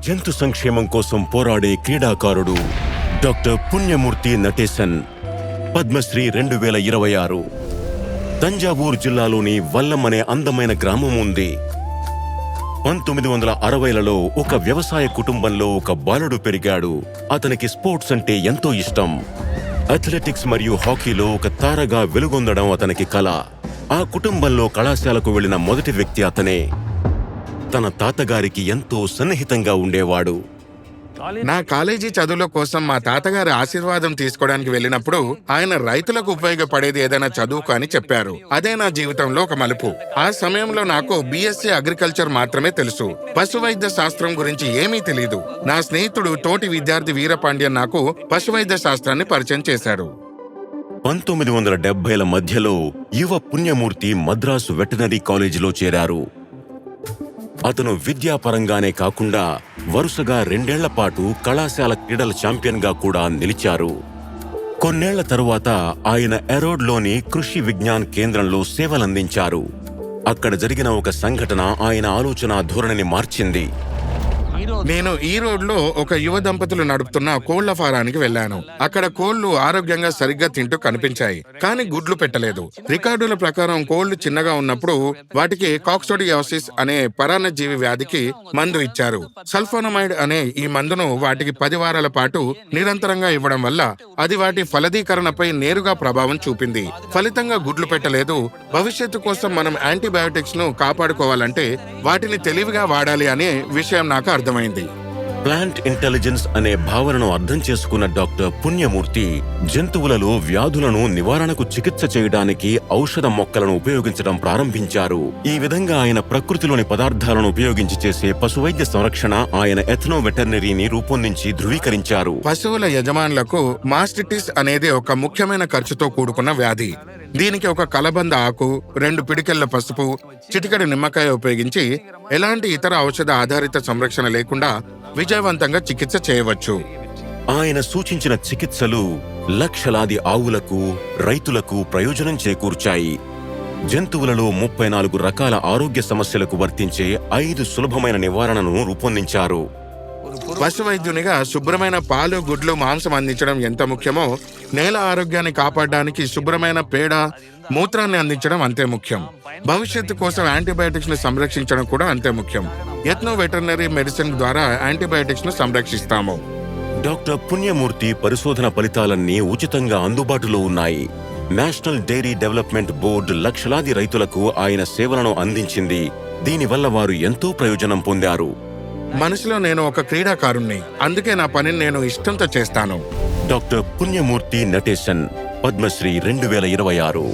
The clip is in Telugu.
జంతు సంక్షేమం కోసం పోరాడే క్రీడాకారుడు డాక్టర్ పుణ్యమూర్తి నటేశన్. పద్మశ్రీ 2026. తంజావూరు జిల్లాలోని వల్లం అనే అందమైన గ్రామం ఉంది. 1960లలో ఒక వ్యవసాయ కుటుంబంలో ఒక బాలుడు పెరిగాడు. అతనికి స్పోర్ట్స్ అంటే ఎంతో ఇష్టం. అథ్లెటిక్స్ మరియు హాకీలో ఒక తారగా వెలుగొందడం అతనికి కల. ఆ కుటుంబంలో కళాశాలకు వెళ్లిన మొదటి వ్యక్తి అతనే. తన తాతగారికి ఎంతో సన్నిహితంగా ఉండేవాడు. నా కాలేజీ చదువుల కోసం మా తాతగారి ఆశీర్వాదం తీసుకోవడానికి వెళ్ళినప్పుడు ఆయన రైతులకు ఉపయోగపడేది ఏదైనా చదువుకు అని చెప్పారు. అదే నా జీవితంలో ఒక మలుపు. ఆ సమయంలో నాకు BSc అగ్రికల్చర్ మాత్రమే తెలుసు. పశువైద్య శాస్త్రం గురించి ఏమీ తెలియదు. నా స్నేహితుడు తోటి విద్యార్థి వీరపాండ్యన్ నాకు పశువైద్య శాస్త్రాన్ని పరిచయం చేశాడు. 1970ల మధ్యలో యువ పుణ్యమూర్తి మద్రాసు వెటనరీ కాలేజీలో చేరారు. అతను విద్యాపరంగానే కాకుండా వరుసగా 2 ఏళ్ల పాటు కళాశాల క్రీడల ఛాంపియన్గా కూడా నిలిచారు. కొన్నేళ్ల తరువాత ఆయన ఎరోడ్లోని కృషి విజ్ఞాన్ కేంద్రంలో సేవలందించారు. అక్కడ జరిగిన ఒక సంఘటన ఆయన ఆలోచన ధోరణిని మార్చింది. నేను ఈ రోడ్లో ఒక యువ దంపతులు నడుపుతున్న కోళ్ల ఫారానికి వెళ్ళాను. అక్కడ కోళ్లు ఆరోగ్యంగా సరిగ్గా తింటూ కనిపించాయి, కానీ గుడ్లు పెట్టలేదు. రికార్డుల ప్రకారం కోళ్లు చిన్నగా ఉన్నప్పుడు వాటికి కాక్సోడియాసిస్ అనే పరాన్నజీవి వ్యాధికి మందు ఇచ్చారు. సల్ఫోనమైడ్ అనే ఈ మందును వాటికి 10 వారాల పాటు నిరంతరంగా ఇవ్వడం వల్ల అది వాటి ఫలదీకరణపై నేరుగా ప్రభావం చూపింది. ఫలితంగా గుడ్లు పెట్టలేదు. భవిష్యత్తు కోసం మనం యాంటీబయాటిక్స్ ను కాపాడుకోవాలంటే వాటిని తెలివిగా వాడాలి అనే విషయం నాకు అర్థమైంది. ప్లాంట్ ఇంటెలిజెన్స్ అనే భావనను అర్థం చేసుకున్న డాక్టర్ పుణ్యమూర్తి జంతువులలో వ్యాధులను నివారణకు చికిత్స చేయడానికి ఔషధ మొక్కలను ఉపయోగించడం ప్రారంభించారు. ఈ విధంగా ఆయన ప్రకృతిలోని పదార్థాలను ఉపయోగించి చేసే పశువైద్య సంరక్షణ ఆయన ఎథ్నో వెటర్నరీని రూపొందించి ధృవీకరించారు. పశువుల యజమానులకు మాస్టిటిస్ అనేది ఒక ముఖ్యమైన ఖర్చుతో కూడుకున్న వ్యాధి. దీనికి ఒక కలబంద ఆకు, 2 పిడికెళ్ల పసుపు, చిటికెడు నిమ్మకాయ ఉపయోగించి ఎలాంటి ఇతర ఔషధ ఆధారిత సంరక్షణ లేకుండా విజయవంతంగా చికిత్స చేయవచ్చు. ఆయన సూచించిన చికిత్సలు లక్షలాది ఆవులకు, రైతులకు ప్రయోజనం చేకూర్చాయి. జంతువులలో 34 రకాల ఆరోగ్య సమస్యలకు వర్తించే 5 సులభమైన నివారణను రూపొందించారు. పశువైద్యునిగా శుభ్రమైన పాలు, గుడ్లు, మాంసం అందించడం ఎంత ముఖ్యమో నేల ఆరోగ్యాన్ని కాపాడడానికి శుభ్రమైన పేడ, మూత్రాన్ని అందించడం అంతే ముఖ్యం. భవిష్యత్తు కోసం యాంటీబయాటిక్స్ ను సంరక్షించడం కూడా అంతే ముఖ్యం. ఎథ్నో వెటర్నరీ మెడిసిన్ ద్వారా యాంటీబయాటిక్స్ ను సంరక్షిస్తాము. డాక్టర్ పుణ్యమూర్తి పరిశోధన ఫలితాలన్నీ ఉచితంగా అందుబాటులో ఉన్నాయి. నేషనల్ డైరీ డెవలప్మెంట్ బోర్డు లక్షలాది రైతులకు ఆయన సేవలను అందించింది. దీనివల్ల వారు ఎంతో ప్రయోజనం పొందారు. మనసులో నేను ఒక క్రీడాకారుణ్ణి, అందుకే నా పనిని నేను ఇష్టంతో చేస్తాను. డాక్టర్ పుణ్యమూర్తి నటేశన్, పద్మశ్రీ 2026.